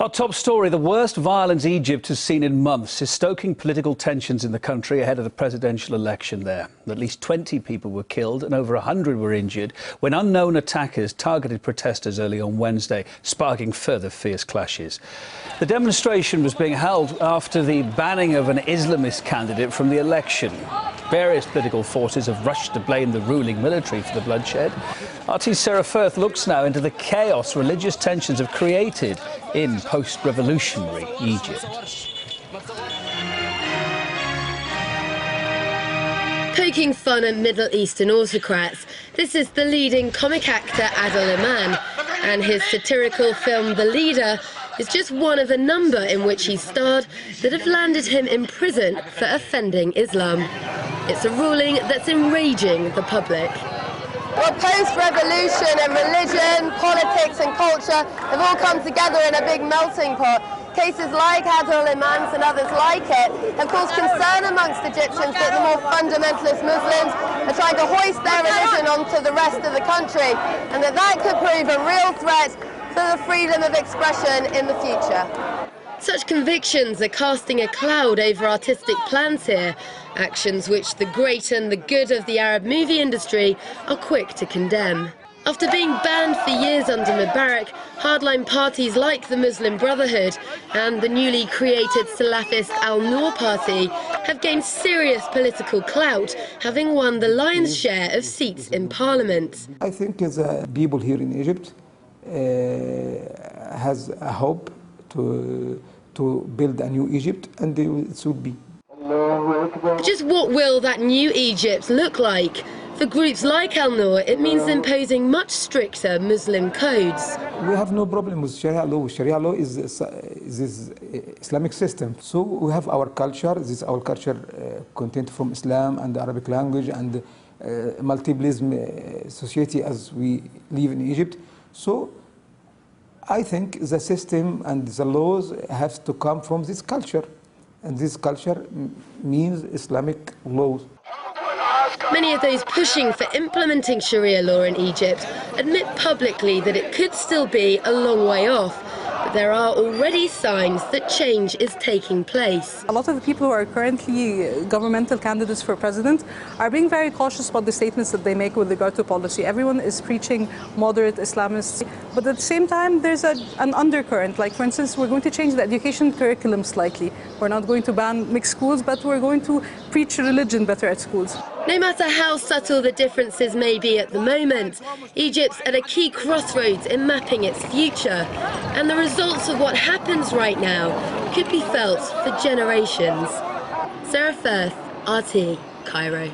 Our top story, the worst violence Egypt has seen in months, is stoking political tensions in the country ahead of the presidential election there. At least 20 people were killed and over 100 were injured when unknown attackers targeted protesters early on Wednesday, sparking further fierce clashes. The demonstration was being held after the banning of an Islamist candidate from the election. Various political forces have rushed to blame the ruling military for the bloodshed. RT's Sarah Firth looks now into the chaos religious tensions have created in post-revolutionary Egypt. Poking fun at Middle Eastern autocrats, this is the leading comic actor Adel Iman, and his satirical film The Leader is just one of a number in which he starred that have landed him in prison for offending Islam. It's a ruling that's enraging the public. Well, post-revolution and religion, politics and culture have all come together in a big melting pot. Cases like Adel Iman's and others like it have caused concern amongst Egyptians that the more fundamentalist Muslims are trying to hoist their religion onto the rest of the country, and that could prove a real threat for the freedom of expression in the future. Such convictions are casting a cloud over artistic plans here, actions which the great and the good of the Arab movie industry are quick to condemn. After being banned for years under Mubarak, hardline parties like the Muslim Brotherhood and the newly created Salafist Al-Noor party have gained serious political clout, having won the lion's share of seats in parliament. I think the people here in Egypt has a hope to build a new Egypt, and it will be. Just what will that new Egypt look like? For groups like Al-Noor, it means imposing much stricter Muslim codes. We have no problem with Sharia law. Sharia law is Islamic system. So we have our culture. This is our culture content from Islam and the Arabic language and multilism society as we live in Egypt. So I think the system and the laws have to come from this culture, and this culture means Islamic laws. Many of those pushing for implementing Sharia law in Egypt admit publicly that it could still be a long way off, but there are already signs that change is taking place. A lot of the people who are currently governmental candidates for president are being very cautious about the statements that they make with regard to policy. Everyone is preaching moderate Islamists, but at the same time there's an undercurrent. Like, for instance, we're going to change the education curriculum slightly. We're not going to ban mixed schools, but we're going to preach religion better at schools. No matter how subtle the differences may be at the moment, Egypt's at a key crossroads in mapping its future, and the results of what happens right now could be felt for generations. Sarah Firth, RT, Cairo.